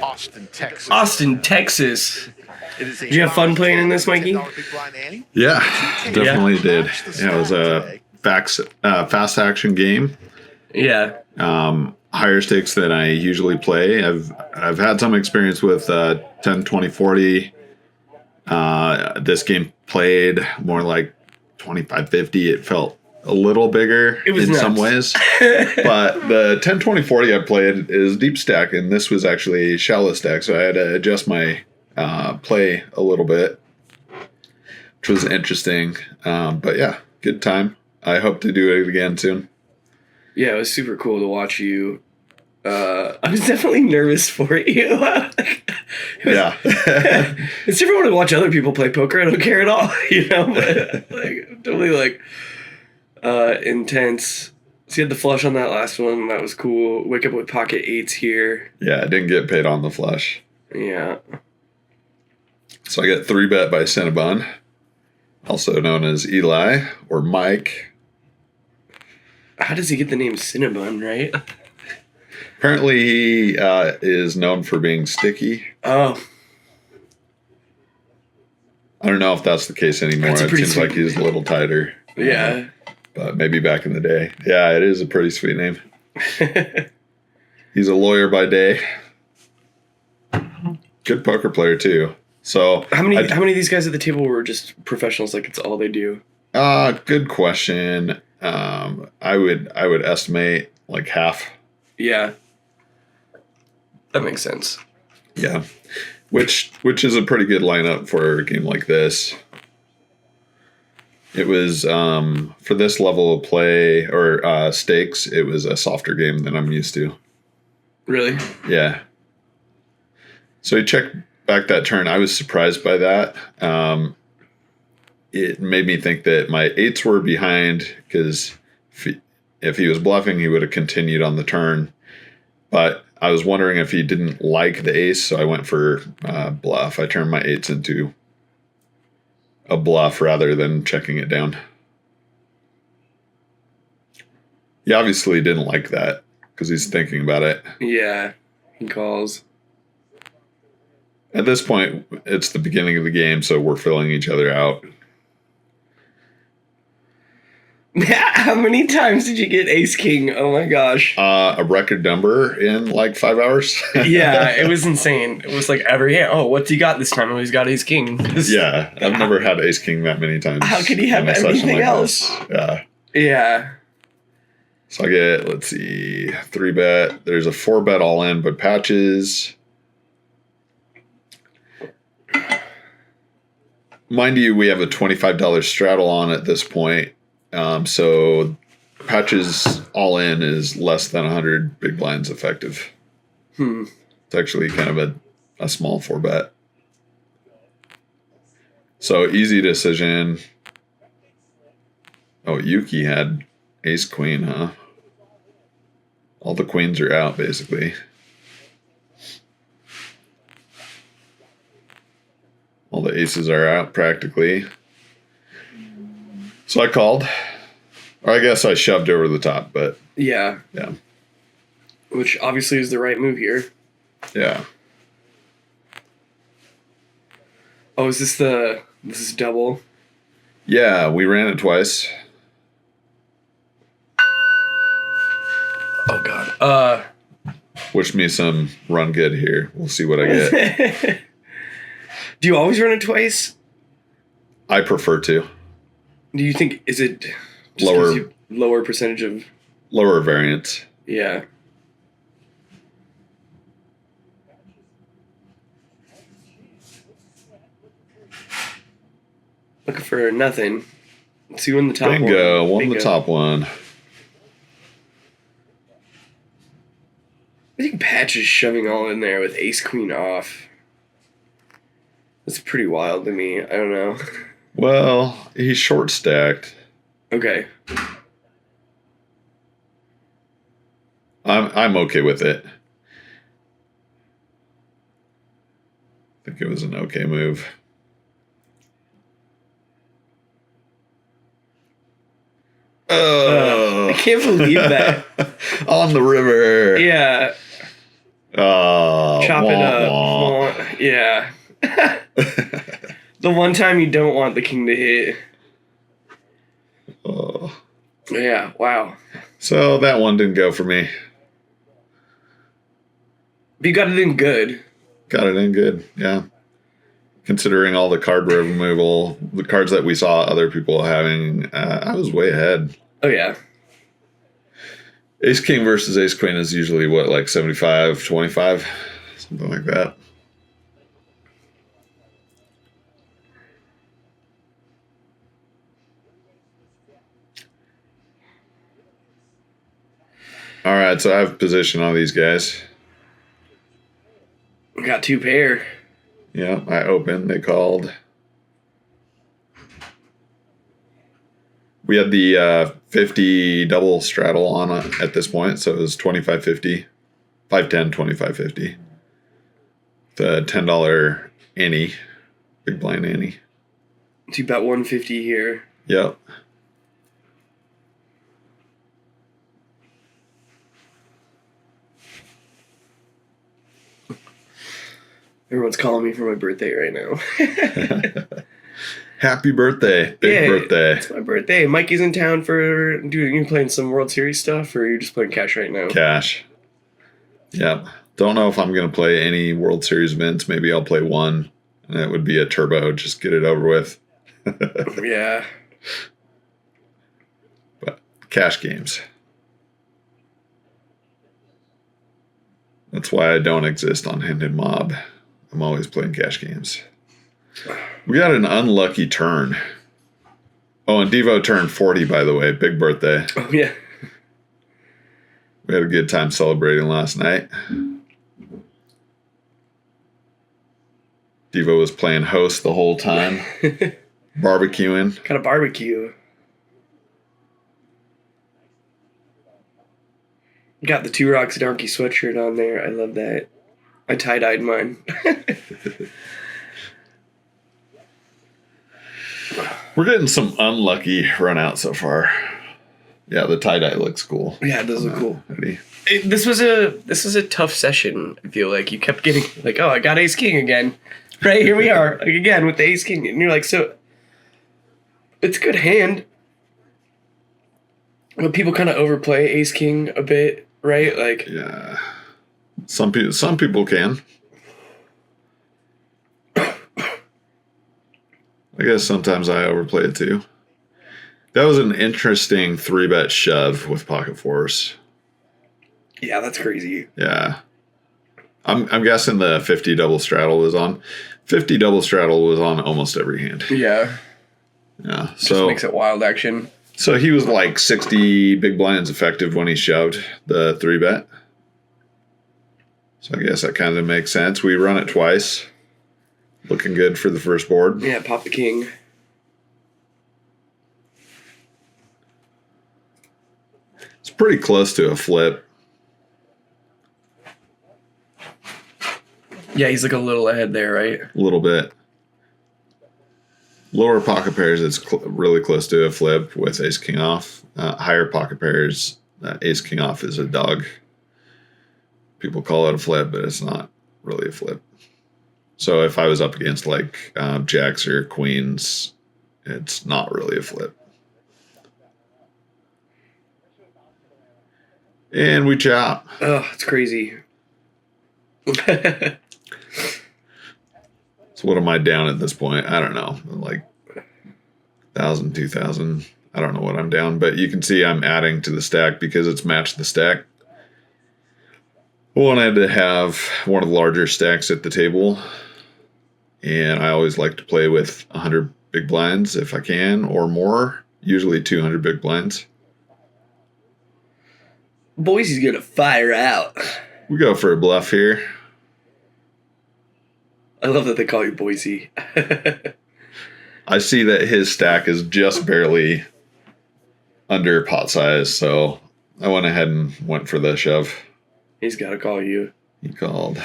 Austin, Texas. Austin, Texas. Did you have fun playing in this, Mikey? Yeah, definitely did. Yeah, it was a fast action game. Yeah. Higher stakes than I usually play. I've had some experience with 10, 20, 40. This game played more like 25, 50. It felt a little bigger in some ways. But the 10, 20, 40 I played is deep stack, and this was actually shallow stack, so I had to adjust my play a little bit, which was interesting. But yeah, good time. I hope to do it again soon. Yeah, it was super cool to watch you. I was definitely nervous for you. Yeah. It's different to watch other people play poker. I don't care at all, you know. But totally intense. So you had the flush on that last one. That was cool. Wake up with pocket eights here. Yeah, I didn't get paid on the flush. Yeah. So I got 3-bet by Cinnabon, also known as Eli or Mike. How does he get the name Cinnabon, right? Apparently he is known for being sticky. Oh. I don't know if that's the case anymore. It seems like he's a little tighter. Yeah. But maybe back in the day. Yeah, it is a pretty sweet name. He's a lawyer by day. Good poker player too. So how many of these guys at the table were just professionals? Like it's all they do. Good question. I would estimate like half. Yeah. That makes sense. Yeah. Which is a pretty good lineup for a game like this. It was for this level of play or stakes, it was a softer game than I'm used to. Really? Yeah. So he checked back that turn. I was surprised by that. It made me think that my eights were behind because if he was bluffing, he would have continued on the turn. But I was wondering if he didn't like the ace, so I went for bluff. I turned my eights into a bluff rather than checking it down. He obviously didn't like that because he's thinking about it. Yeah, he calls. At this point, it's the beginning of the game, so we're filling each other out. How many times did you get ace king? Oh my gosh. A record number in like 5 hours. Yeah, it was insane. It was like every hand. Oh, what's he got this time? Oh, he's got ace king. Yeah, I've never had ace king that many times. How could he have anything else? Yeah. Yeah. So I get, let's see, 3-bet. There's a 4-bet all in, but patches. Mind you, we have a $25 straddle on at this point. So patches all in is less than 100 big blinds effective. It's actually kind of a small 4-bet. So easy decision. Oh, Yuki had ace queen, huh? All the queens are out, basically. All the aces are out, practically. So I called. Or I guess I shoved over the top, but... Yeah. Yeah. Which obviously is the right move here. Yeah. Oh, is this is double? Yeah, we ran it twice. Oh, God. Wish me some run good here. We'll see what I get. Do you always run it twice? I prefer to. Do you think, is it just lower percentage of... Lower variance. Yeah. Looking for nothing. Let's see who won the top one. Bingo, won the top one. I think Patch is shoving all in there with ace queen off. That's pretty wild to me. I don't know. Well, he's short stacked. Okay. I'm okay with it. I think it was an okay move. I can't believe that. On the river. Yeah. Chop it up. wah. Yeah. The one time you don't want the king to hit. Oh. Yeah, wow. So that one didn't go for me. But you got it in good. Got it in good, yeah. Considering all the card removal, the cards that we saw other people having, I was way ahead. Oh, yeah. Ace King versus Ace Queen is usually what, like 75-25? Something like that. All right, so I have position on these guys. We got 2 pair. Yeah, I opened. They called. We had the 50 double straddle on at this point, so it was 25.50, 510, 25.50. The $10 ante, big blind ante. So you bet 150 here. Yep. Everyone's calling me for my birthday right now. Happy birthday. Big birthday. It's my birthday. Mikey's in town for... Dude, you playing some World Series stuff, or are you just playing cash right now? Cash. Yep. Don't know if I'm going to play any World Series events. Maybe I'll play one, and that would be a turbo. Just get it over with. Yeah. But cash games. That's why I don't exist on Hendon Mob. I'm always playing cash games. We got an unlucky turn. Oh, and Devo turned 40, by the way. Big birthday. Oh, yeah. We had a good time celebrating last night. Devo was playing host the whole time. Barbecuing. Got a barbecue. Got the Two Rocks Donkey sweatshirt on there. I love that. I tie-dyed mine. We're getting some unlucky run out so far. Yeah, the tie-dye looks cool. Yeah, it does look cool. Hoodie. This was a tough session, I feel like. You kept getting, like, oh, I got Ace King again. Right, here we are, like, again, with the Ace King. And you're like, so, it's a good hand. But people kind of overplay Ace King a bit, right? Like, Yeah. Some people can. I guess sometimes I overplay it too. That was an interesting 3-bet shove with Pocket Force. yeah, that's crazy. Yeah. I'm guessing the 50 double straddle was on. 50 double straddle was on almost every hand. Yeah. Yeah. Just So makes it wild action. So he was like 60 big blinds effective when he shoved the 3-bet. So I guess that kind of makes sense. We run it twice. Looking good for the first board. Yeah, pop the king. It's pretty close to a flip. Yeah, he's like a little ahead there, right? A little bit. Lower pocket pairs, it's really close to a flip with ace king off. Higher pocket pairs, ace king off is a dog. People call it a flip, but it's not really a flip. So if I was up against like jacks or queens, it's not really a flip. And we chop. Oh, it's crazy. So what am I down at this point? I don't know. Like 1,000, 2,000. I don't know what I'm down, but you can see I'm adding to the stack because it's matched the stack. I wanted to have one of the larger stacks at the table, and I always like to play with 100 big blinds if I can, or more, usually 200 big blinds. Boise's gonna fire out. We go for a bluff here. I love that they call you Boise. I see that his stack is just barely under pot size, so I went ahead and went for the shove. He's gotta call you. He called.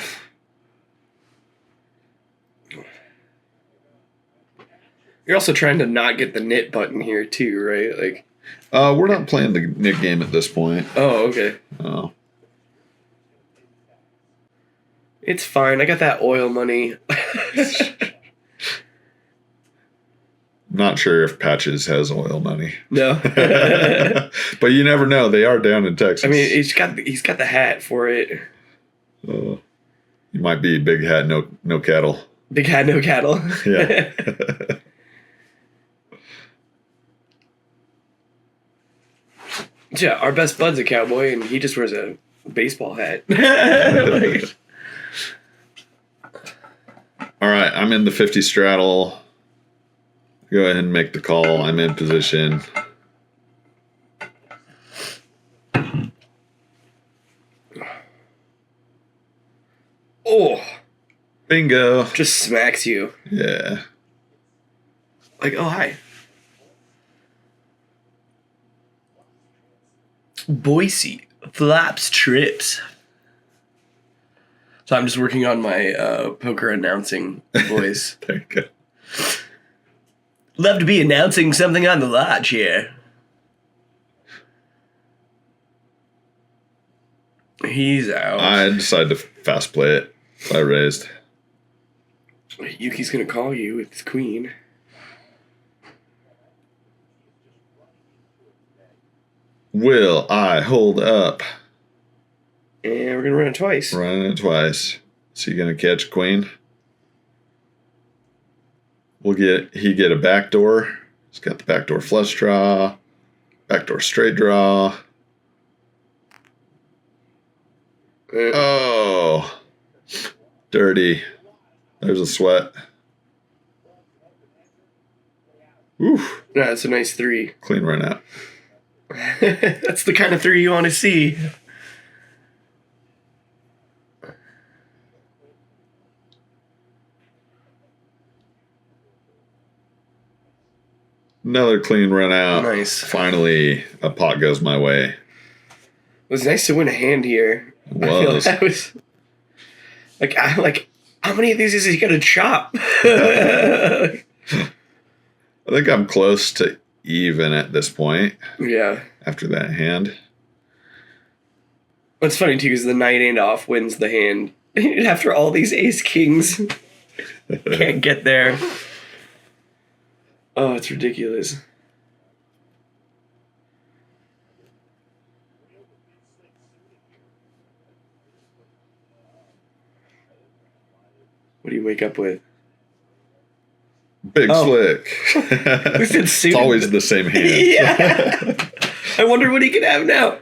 You're also trying to not get the knit button here too, right? Like, We're not playing the Nick game at this point. oh, okay. It's fine. I got that oil money. Not sure if Patches has oil money. No. But you never know. They are down in Texas. I mean, he's got the hat for it. You might be big hat, no cattle. Big hat, no cattle. Yeah. Yeah, our best bud's a cowboy, and he just wears a baseball hat. All right, I'm in the 50 straddle. Go ahead and make the call. I'm in position. Oh, Bingo. just smacks you. Yeah. Like, oh, hi. Boise flaps trips. So I'm just working on my poker announcing voice. There you go. Love to be announcing something on the lodge here. He's out. I decided to fast play it. So I raised. Yuki's gonna call you with his queen. Will I hold up? And we're gonna run it twice. Running it twice. Is he gonna catch queen? He get a backdoor. He's got the backdoor flush draw, backdoor straight draw. Oh, dirty. There's a sweat. Oof. No, that's a nice 3. Clean run out. That's the kind of 3 you want to see. Another clean run out. Nice. Finally, a pot goes my way. It was nice to win a hand here. It was. I was like, how many of these is he gonna chop? I think I'm close to even at this point. Yeah. After that hand. It's funny too, because the 9 off wins the hand. After all these ace kings, can't get there. Oh, it's ridiculous. What do you wake up with? Big slick. It's always the same hand. Yeah. I wonder what he can have now.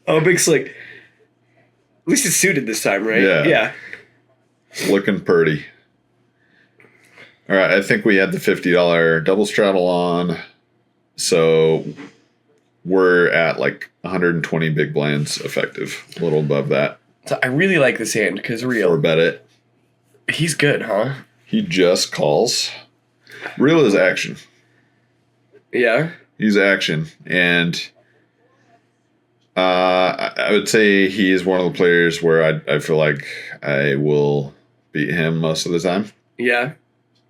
Oh, big slick. At least it's suited this time, right? Yeah. Yeah. Looking pretty. All right, I think we had the $50 double straddle on. So we're at like 120 big blinds effective. A little above that. So I really like this hand because Or real. bet it. He's good, huh? He just calls. Real is action. Yeah. He's action. And I would say he is one of the players where I feel like I will beat him most of the time. Yeah.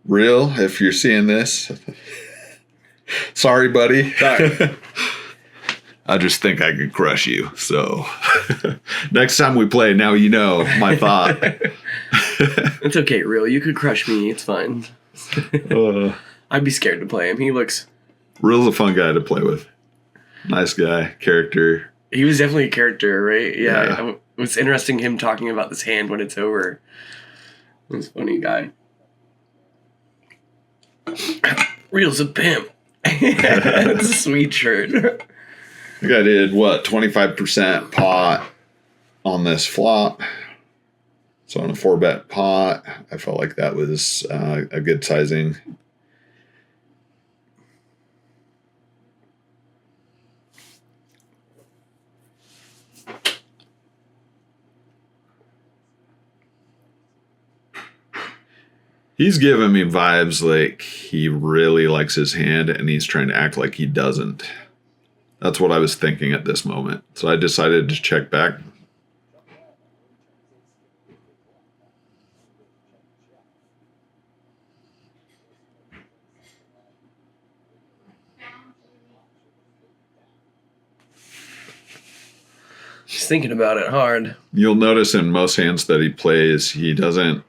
Real, if you're seeing this, sorry, buddy. Sorry. I just think I could crush you. So next time we play, now you know my thought. It's okay, real. You could crush me. It's fine. I'd be scared to play him. He looks... Real's a fun guy to play with. Nice guy, character. He was definitely a character, right? Yeah. Yeah. It was interesting him talking about this hand when it's over. He's a funny guy. Real's a pimp. It's a sweet shirt. I think I did, 25% pot on this flop. So on a 4-bet pot, I felt like that was a good sizing. He's giving me vibes like he really likes his hand and he's trying to act like he doesn't. That's what I was thinking at this moment. So I decided to check back. Just thinking about it hard. You'll notice in most hands that he plays, he doesn't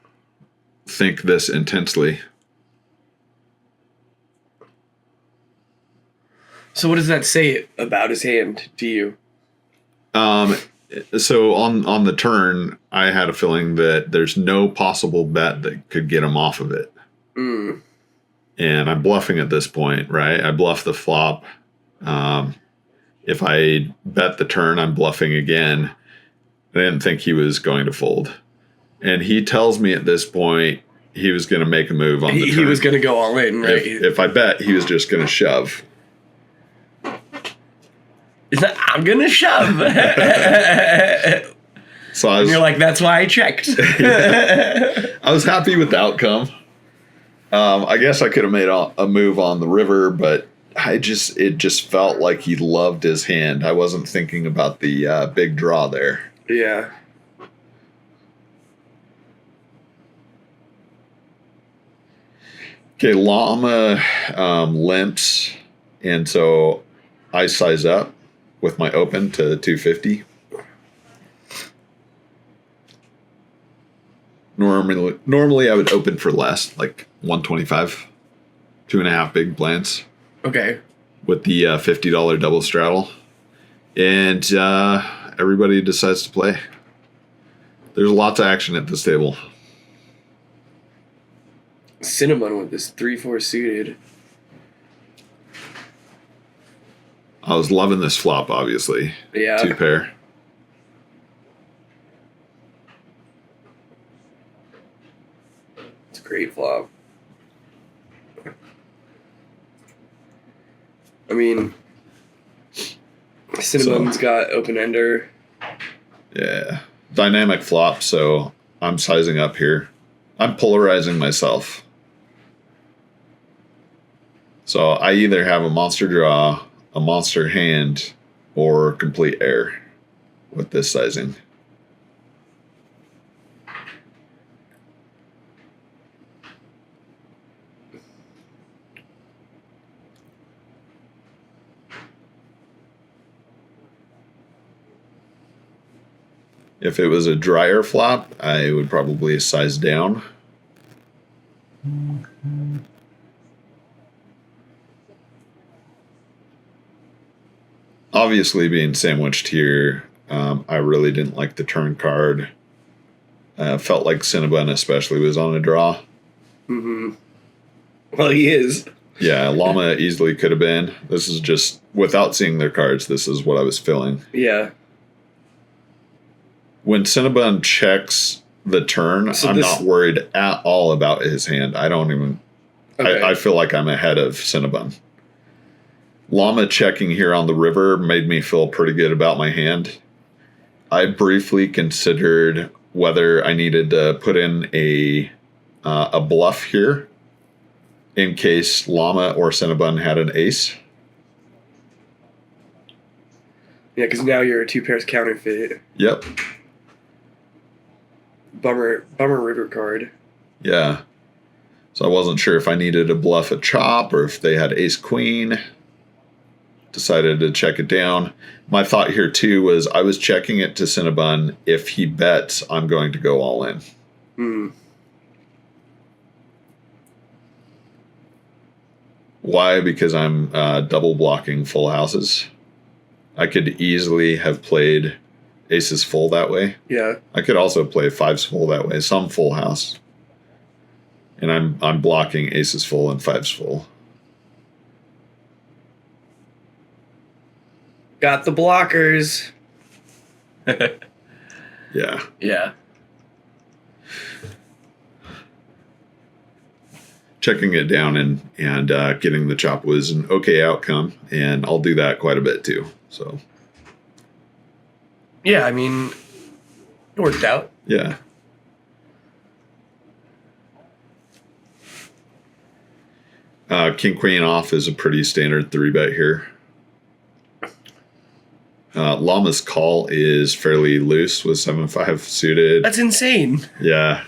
think this intensely. So what does that say about his hand to you? So on the turn, I had a feeling that there's no possible bet that could get him off of it. Mm. And I'm bluffing at this point, right? I bluff the flop. If I bet the turn, I'm bluffing again. I didn't think he was going to fold. And he tells me at this point he was going to make a move on the turn. He was going to go all in, right? If I bet, he was just going to shove. He's like, I'm going to shove. So and you're like, that's why I checked. I was happy with the outcome. I guess I could have made a move on the river, but it just felt like he loved his hand. I wasn't thinking about the big draw there. Yeah. Okay, Llama limps, and so I size up with my open to 250. Normally I would open for less, like 125, 2.5 big blinds. Okay. With the $50 double straddle. And everybody decides to play. There's lots of action at this table. Cinnamon with this 3-4 suited. I was loving this flop, obviously. Yeah. 2 pair. It's a great flop. I mean, Cinnamon's got open ender. Yeah. Dynamic flop, so I'm sizing up here. I'm polarizing myself. So I either have a monster draw, a monster hand, or complete air with this sizing. If it was a drier flop, I would probably size down. Obviously, being sandwiched here, I really didn't like the turn card. Felt like Cinnabon especially was on a draw. Mm-hmm. Well, he is. Yeah, Llama easily could have been. This is just, without seeing their cards, this is what I was feeling. Yeah. When Cinnabon checks the turn, I'm not worried at all about his hand. I don't even... Okay. I feel like I'm ahead of Cinnabon. Llama checking here on the river made me feel pretty good about my hand. I briefly considered whether I needed to put in a bluff here in case Llama or Cinnabon had an ace. Yeah, because now you're a 2 pairs counterfeit. Yep. Bummer river card. Yeah. So I wasn't sure if I needed to bluff a chop or if they had ace queen. Decided to check it down. My thought here too was I was checking it to Cinnabon. If he bets, I'm going to go all in. Hmm. Why? Because I'm double blocking full houses. I could easily have played aces full that way. Yeah. I could also play 5s full that way. Some full house. And I'm blocking aces full and 5s full. Got the blockers. Yeah. Yeah. Checking it down and getting the chop was an okay outcome, and I'll do that quite a bit too. So. Yeah, I mean, it worked out. Yeah. King Queen off is a pretty standard 3-bet here. Llama's call is fairly loose with 7-5 suited. That's insane. Yeah.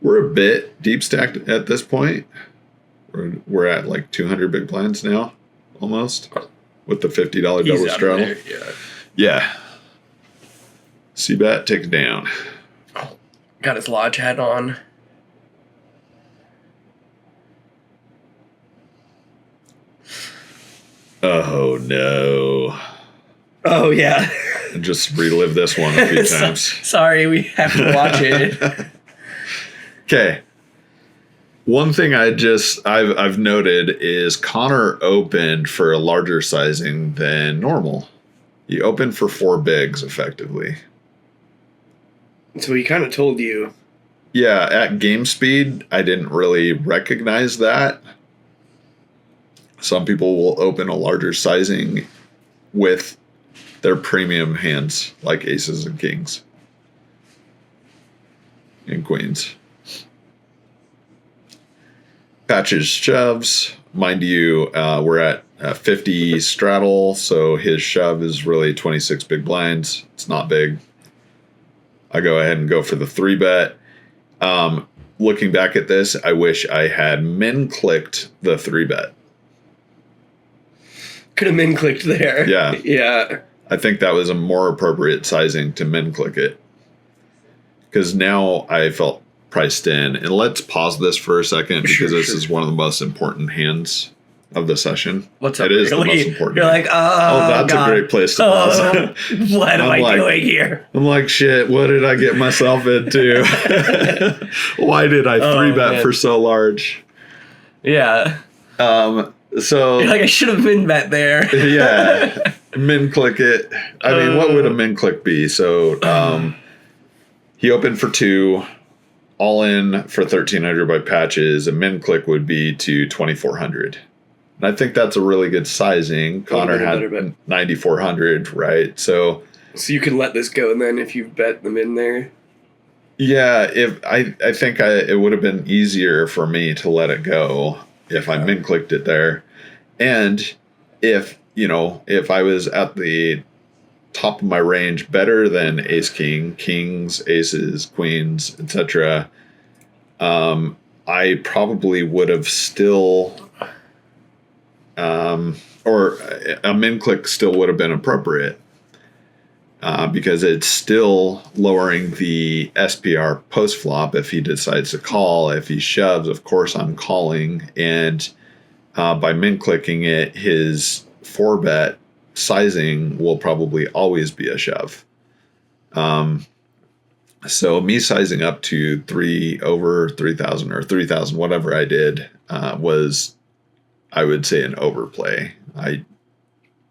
We're a bit deep stacked at this point. We're at like 200 big blinds now. almost with the $50 He's double out of straddle. there, yeah. Yeah. C-bet, take it down. Got his lodge hat on. Oh, no. Oh, yeah. I just relived this one a few times. Sorry, we have to watch it. Okay. One thing I've noted is Connor opened for a larger sizing than normal. He opened for 4 bigs, effectively. So he kind of told you. Yeah, at game speed, I didn't really recognize that. Some people will open a larger sizing with their premium hands, like aces and kings and queens. Patches shoves. Mind you, we're at 50 straddle, so his shove is really 26 big blinds. It's not big. I go ahead and go for the 3-bet. Looking back at this, I wish I had min-clicked the 3-bet. Could have min-clicked there. Yeah. Yeah. I think that was a more appropriate sizing to min-click it. Because now I felt priced in. And let's pause this for a second because this is one of the most important hands of the session. What's up? It is the most important. You're like, oh, that's God. a great place to pause. What am I doing here? I'm like, shit, what did I get myself into? Why did I 3-bet for so large? Yeah. So you're like, I should have min-bet there. Yeah. Min-click it. I mean, what would a min-click be? So he opened for 2. All in for 1,300 by patches. A min-click would be to 2,400. And I think that's a really good sizing. Connor had 9,400, right? So you can let this go then if you bet them in there. Yeah, if I think it would have been easier for me to let it go if I min-clicked it there. And if I was at the top of my range better than ace king, kings, aces, queens, etc., I probably would have still or a min click still would have been appropriate because it's still lowering the SPR post flop if he decides to call. If he shoves, of course I'm calling, and by min clicking it, his 4-bet sizing will probably always be a shove. So me sizing up to 3 over 3,000 or 3,000, whatever I did, was, I would say, an overplay.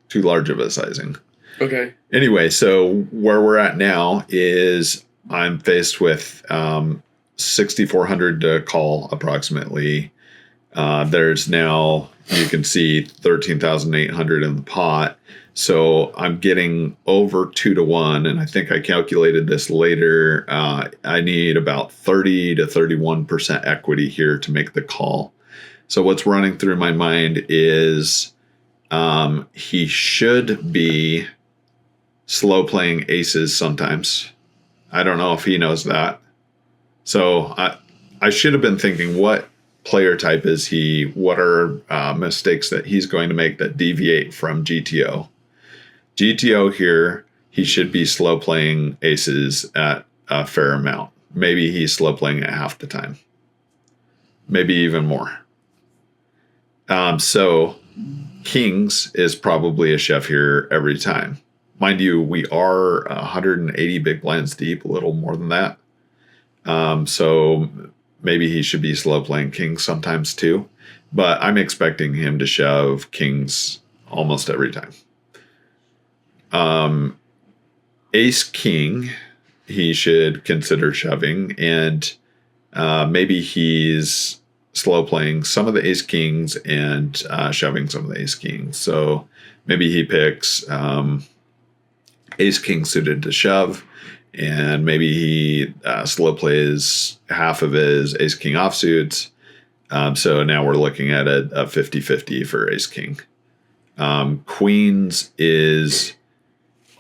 Too large of a sizing. Okay. Anyway, so where we're at now is I'm faced with 6,400 to call approximately. There's now, you can see 13,800 in the pot. So I'm getting over 2-1, and I think I calculated this later. I need about 30 to 31% equity here to make the call. So what's running through my mind is he should be slow playing aces sometimes. I don't know if he knows that. So I should have been thinking, what player type is he? What are mistakes that he's going to make that deviate from GTO? GTO here, he should be slow playing aces at a fair amount. Maybe he's slow playing at half the time. Maybe even more. So kings is probably a shove here every time. Mind you, we are 180 big blinds deep, a little more than that. So maybe he should be slow playing kings sometimes too. But I'm expecting him to shove kings almost every time. Ace king, he should consider shoving, and maybe he's slow playing some of the ace kings and shoving some of the ace kings. So maybe he picks ace king suited to shove, and maybe he slow plays half of his ace king offsuits. So now we're looking at a 50-50 for ace king. Queens is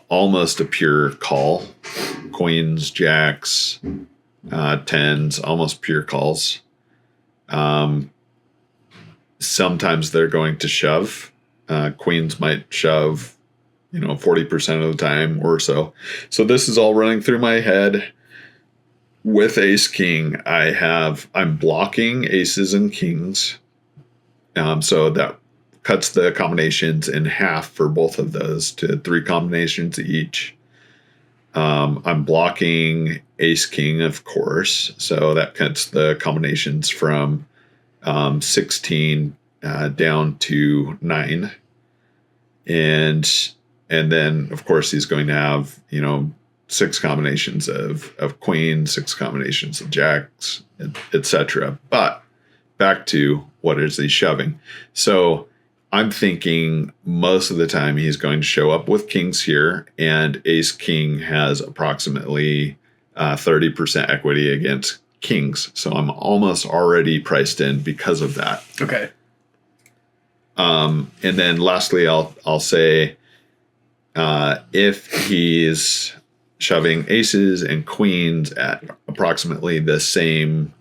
almost a pure call. Queens, jacks, tens, almost pure calls. Sometimes they're going to shove. Queens might shove, 40% of the time or so. So this is all running through my head. With ace king, I'm blocking aces and kings. So that cuts the combinations in half for both of those to 3 combinations each. I'm blocking ace king, of course. So that cuts the combinations from 16 down to 9. And then, of course, he's going to have, 6 combinations of queens, 6 combinations of jacks, etc. But back to what is he shoving? So I'm thinking most of the time he's going to show up with kings here, and ace king has approximately 30% equity against kings. So I'm almost already priced in because of that. Okay. And then lastly, I'll say if he's shoving aces and queens at approximately the same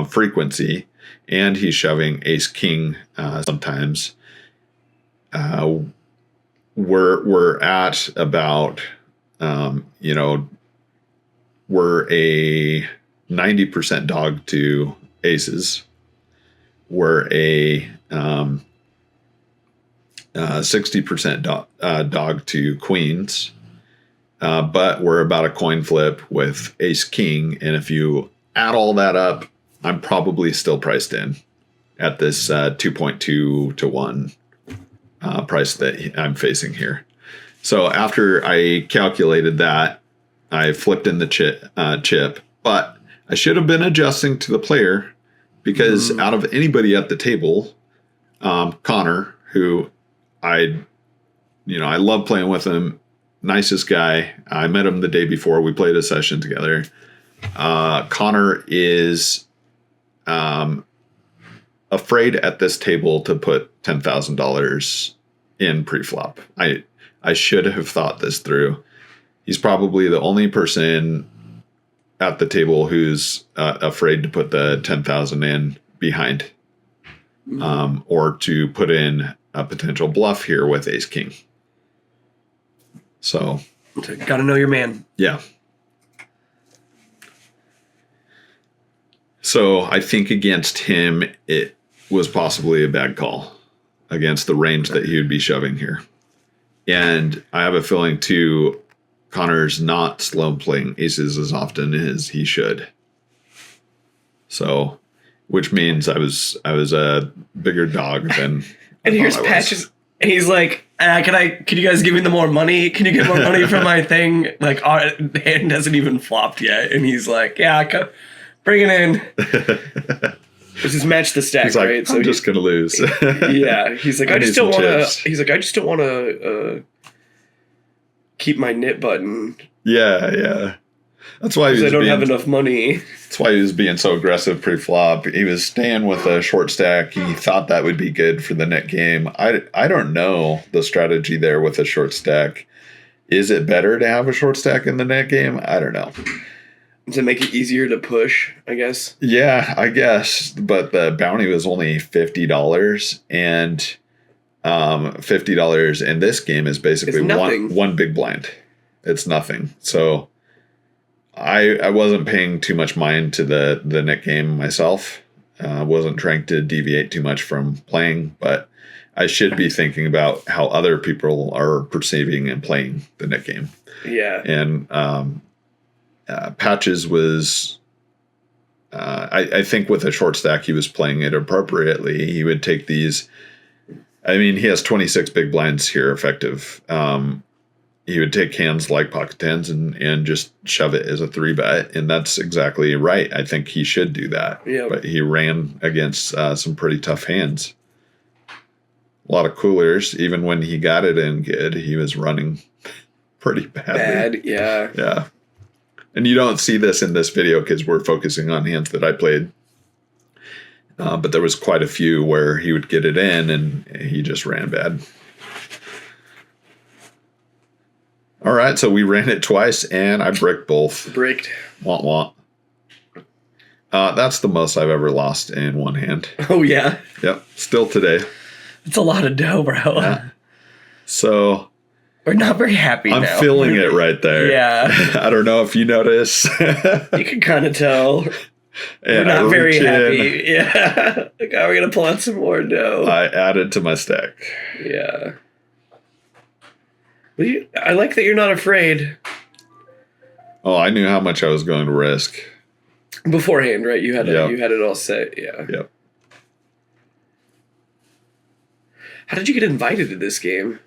frequency, and he's shoving ace king sometimes, we're at about we're a 90% dog to aces. We're a 60% dog to queens. But we're about a coin flip with ace king. And if you add all that up, I'm probably still priced in at this 2.2 to 1 price that I'm facing here. So after I calculated that, I flipped in the chip, but I should have been adjusting to the player, because out of anybody at the table, Connor, who I love playing with him, nicest guy. I met him the day before we played a session together. Connor is afraid at this table to put $10,000 in pre-flop. I should have thought this through. He's probably the only person at the table who's afraid to put the 10,000 in behind, or to put in a potential bluff here with ace king. So, got to know your man. Yeah. So I think against him, it was possibly a bad call against the range that he would be shoving here. And I have a feeling too, Connor's not slow playing aces as often as he should. So, which means I was a bigger dog than. And here's Patches. And he's like, can you guys give me the more money? Can you get more money for my thing? Like, our hand hasn't even flopped yet. And he's like, yeah, bring it in. This is match the stack, he's like, right? I'm just gonna lose. Yeah. He's like, I just don't want to keep my knit button. Yeah. That's why I don't have enough money. That's why he was being so aggressive pre-flop. He was staying with a short stack. He thought that would be good for the net game. I don't know the strategy there with a short stack. Is it better to have a short stack in the net game? I don't know. To make it easier to push, I guess. Yeah, I guess. But the bounty was only $50, and $50 in this game is basically one big blind. It's nothing. So I wasn't paying too much mind to the net game myself. Wasn't trying to deviate too much from playing, but I should be thinking about how other people are perceiving and playing the net game. Yeah. And Patches was, I think with a short stack, he was playing it appropriately. He would take these. I mean, he has 26 big blinds here effective. He would take hands like pocket tens and just shove it as a 3-bet, and that's exactly right. I think he should do that. Yeah. But he ran against some pretty tough hands. A lot of coolers. Even when he got it in good, he was running pretty badly. Yeah. Yeah. And you don't see this in this video because we're focusing on hands that I played. But there was quite a few where he would get it in and he just ran bad. All right, so we ran it twice, and I bricked both. Bricked. Want, want. That's the most I've ever lost in one hand. Oh, yeah? Yep, still today. It's a lot of dough, bro. Yeah. So We're not very happy I'm now. feeling it right there. Yeah. I don't know if you notice. You can kind of tell. We're And not very reach in, happy. Yeah. Like, how are we going to pull out some more dough? I added to my stack. Yeah. Well, I like that you're not afraid. Oh, I knew how much I was going to risk. Beforehand, right? You had Yep. you had it all set. Yeah. Yep. How did you get invited to this game?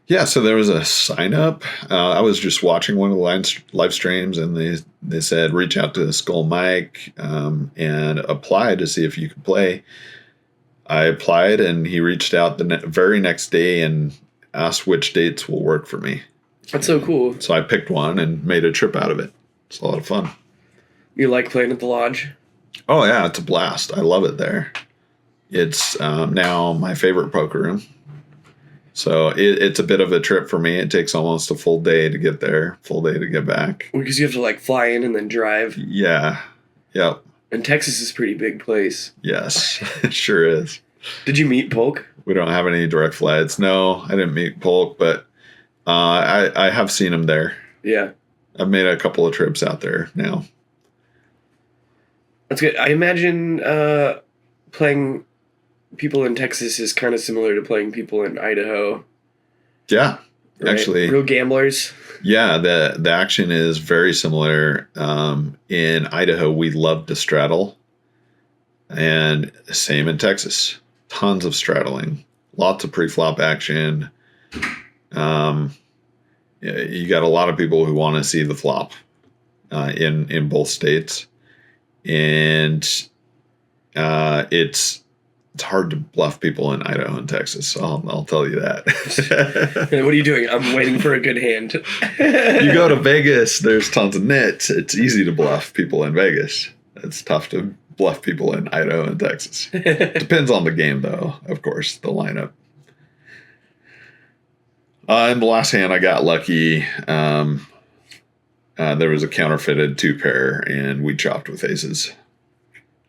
Yeah, so there was a sign up. I was just watching one of the live streams, and they said reach out to Skull Mike and apply to see if you could play. I applied, and he reached out the very next day and asked which dates will work for me. That's so cool. So I picked one and made a trip out of it. It's a lot of fun. You like playing at the lodge? Oh yeah, it's a blast. I love it there. It's now my favorite poker room. So it's a bit of a trip for me. It takes almost a full day to get there, full day to get back. Because you have to like fly in and then drive. Yeah. Yep. And Texas is a pretty big place. Yes, it sure is. Did you meet Polk? We don't have any direct flights. No, I didn't meet Polk, but I have seen him there. Yeah. I've made a couple of trips out there now. That's good. I imagine playing people in Texas is kind of similar to playing people in Idaho. Yeah, right? actually. Real gamblers. Yeah, the action is very similar. In Idaho, we love to straddle. And same in Texas. Tons of straddling. Lots of pre-flop action. You got a lot of people who want to see the flop in both states. And it's hard to bluff people in Idaho and Texas. So I'll tell you that. What are you doing? I'm waiting for a good hand. You go to Vegas, there's tons of nits. It's easy to bluff people in Vegas. It's tough to bluff people in Idaho and Texas. Depends on the game, though, of course, the lineup. In the last hand, I got lucky. There was a counterfeited 2-pair, and we chopped with aces.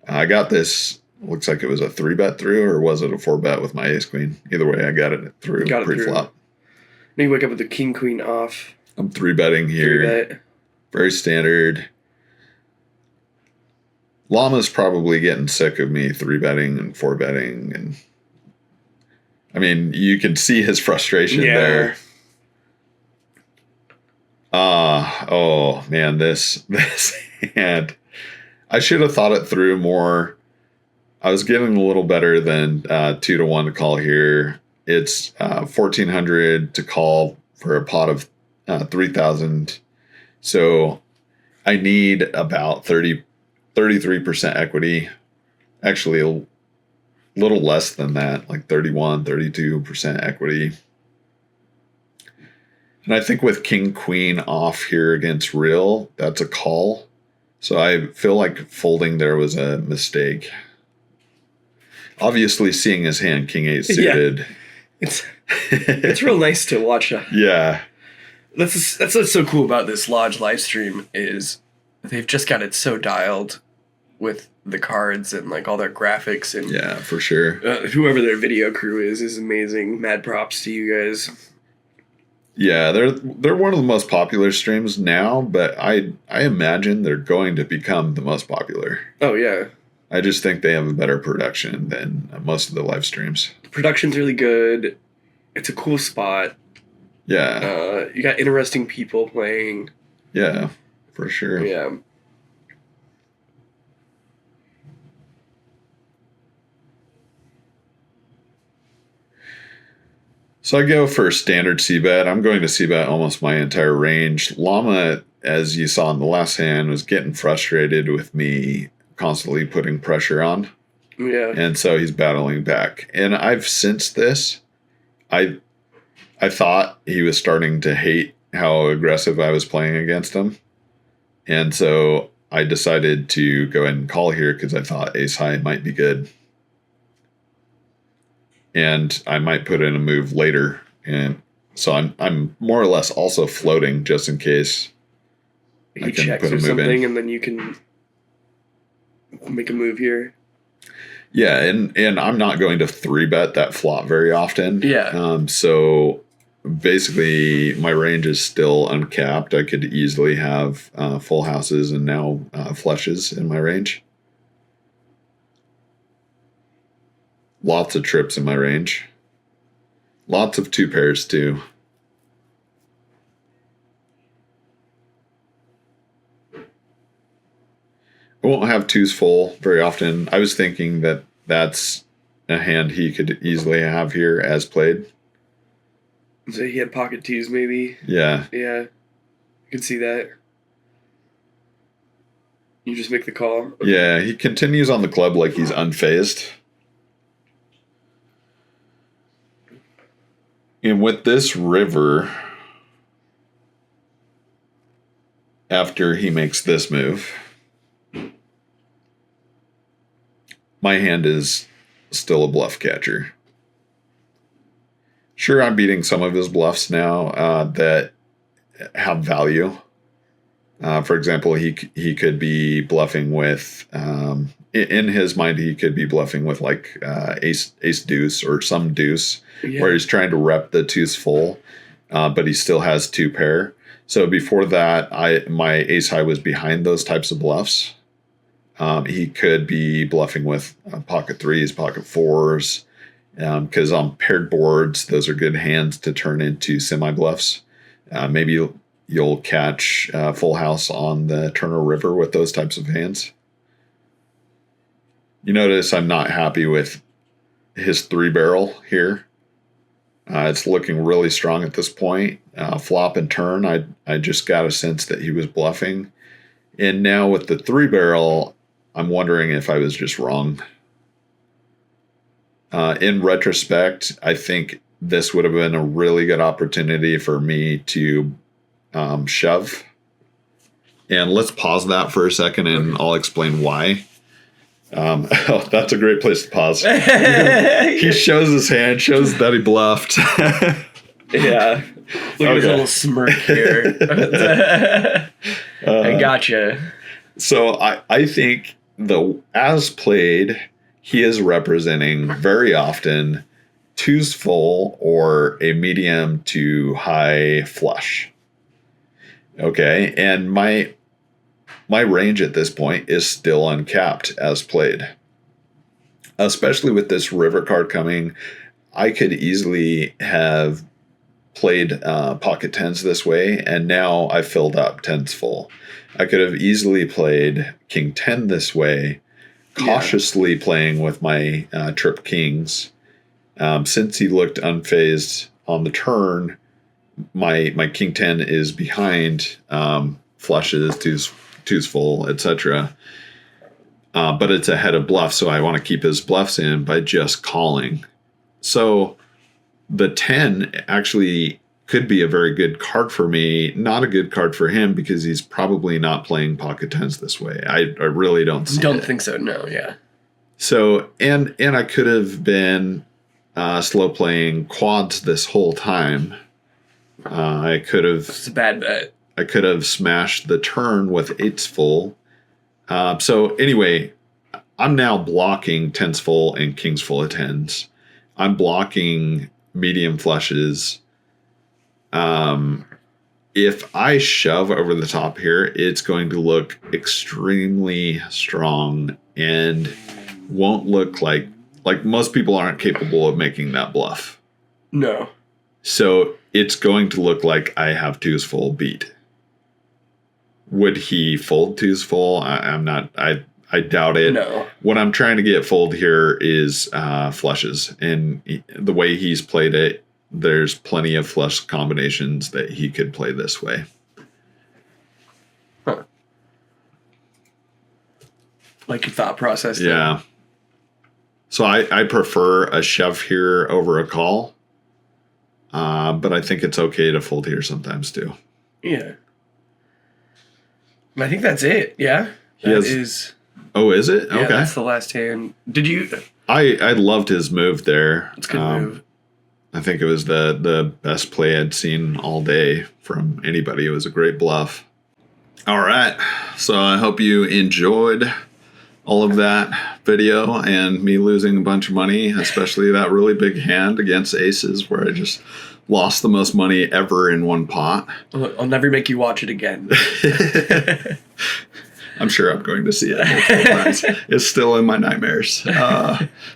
I got this. Looks like it was a 3-bet through, or was it a 4-bet with my ace queen? Either way, I got it through pre-flop. Then you wake up with the king queen off. I'm 3-betting here. 3-bet. Very standard. Llama's probably getting sick of me 3-betting and 4-betting, and I mean, you can see his frustration there. Oh man, this hand. I should have thought it through more. I was getting a little better than 2-1 to call here. It's 1,400 to call for a pot of 3,000. So I need about 33% equity. Actually, a little less than that, like 32% equity. And I think with king queen off here against real, that's a call. So I feel like folding there was a mistake. Obviously, seeing his hand king 8 suited. Yeah. It's real nice to watch. Yeah. That's what's so cool about this Lodge live stream is they've just got it so dialed with the cards and like all their graphics and yeah, for sure. Whoever their video crew is amazing. Mad props to you guys. Yeah, they're one of the most popular streams now, but I imagine they're going to become the most popular. Oh yeah. I just think they have a better production than most of the live streams. The production's really good. It's a cool spot. Yeah. You got interesting people playing. Yeah, for sure. Yeah. So I go for standard c-bet. I'm going to c-bet almost my entire range. Llama, as you saw in the last hand, was getting frustrated with me constantly putting pressure on. Yeah. And so he's battling back. And I've sensed this. I thought he was starting to hate how aggressive I was playing against him. And so I decided to go ahead and call here because I thought ace high might be good. And I might put in a move later. And so I'm more or less also floating just in case he checks or something, and then you can make a move here. Yeah, and I'm not going to 3-bet that flop very often. Yeah. So basically, my range is still uncapped. I could easily have full houses and now flushes in my range. Lots of trips in my range. Lots of 2 pairs too. I won't have 2s full very often. I was thinking that that's a hand he could easily have here as played. So he had pocket 2s maybe. Yeah. Yeah. I can see that. You just make the call. Okay. Yeah, he continues on the club like he's unfazed. And with this river, after he makes this move, my hand is still a bluff catcher. Sure, I'm beating some of his bluffs now that have value. For example, he could be bluffing with, in his mind, he could be bluffing with like ace deuce or some deuce, where he's trying to rep the 2s full, but he still has 2 pair. So before that, my ace high was behind those types of bluffs. He could be bluffing with pocket 3s, pocket 4s, because on paired boards, those are good hands to turn into semi bluffs. Maybe you'll catch full house on the Turner River with those types of hands. You notice I'm not happy with his 3-barrel here. It's looking really strong at this point. Flop and turn, I just got a sense that he was bluffing. And now with the 3-barrel, I'm wondering if I was just wrong. In retrospect, I think this would have been a really good opportunity for me to shove. And let's pause that for a second and I'll explain why. Oh, that's a great place to pause. He shows his hand, shows that he bluffed. Yeah. Look at his little smirk here. I gotcha. So I think as played, he is representing very often 2s full or a medium to high flush. Okay, and my range at this point is still uncapped as played. Especially with this river card coming, I could easily have played pocket 10s this way, and now I filled up 10s full. I could have easily played king 10 this way, cautiously playing with my trip kings. Since he looked unfazed on the turn, my king 10 is behind flushes, 2s full, etc. But it's ahead of bluff, so I want to keep his bluffs in by just calling. So the 10 actually could be a very good card for me, not a good card for him because he's probably not playing pocket 10s this way. I really don't see Don't think so, no, yeah. So, and I could have been slow playing quads this whole time. I could have... It's a bad bet. I could have smashed the turn with 8s full. So anyway, I'm now blocking 10s full and kings full of 10s. I'm blocking medium flushes. If I shove over the top here, it's going to look extremely strong and won't look like most people aren't capable of making that bluff. No. So it's going to look like I have 2s full beat. Would he fold 2s full? I'm not. I doubt it. No. What I'm trying to get fold here is flushes, and the way he's played it, there's plenty of flush combinations that he could play this way. Huh. Like your thought process. Yeah. So I prefer a shove here over a call, but I think it's okay to fold here sometimes too. Yeah. I think that's it. Yeah. That is. Oh, is it? Yeah, okay. That's the last hand. Did you? I loved his move there. It's a good move. I think it was the best play I'd seen all day from anybody. It was a great bluff. All right. So I hope you enjoyed all of that video and me losing a bunch of money, especially that really big hand against aces where I just lost the most money ever in one pot. I'll never make you watch it again. I'm sure I'm going to see it multiple times. It's still in my nightmares.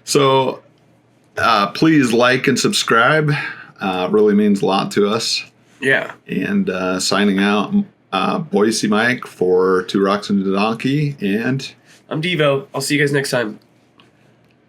So please like and subscribe. Really means a lot to us. Yeah. And signing out, Boise Mike for Two Rocks and a Donkey. And I'm Devo. I'll see you guys next time.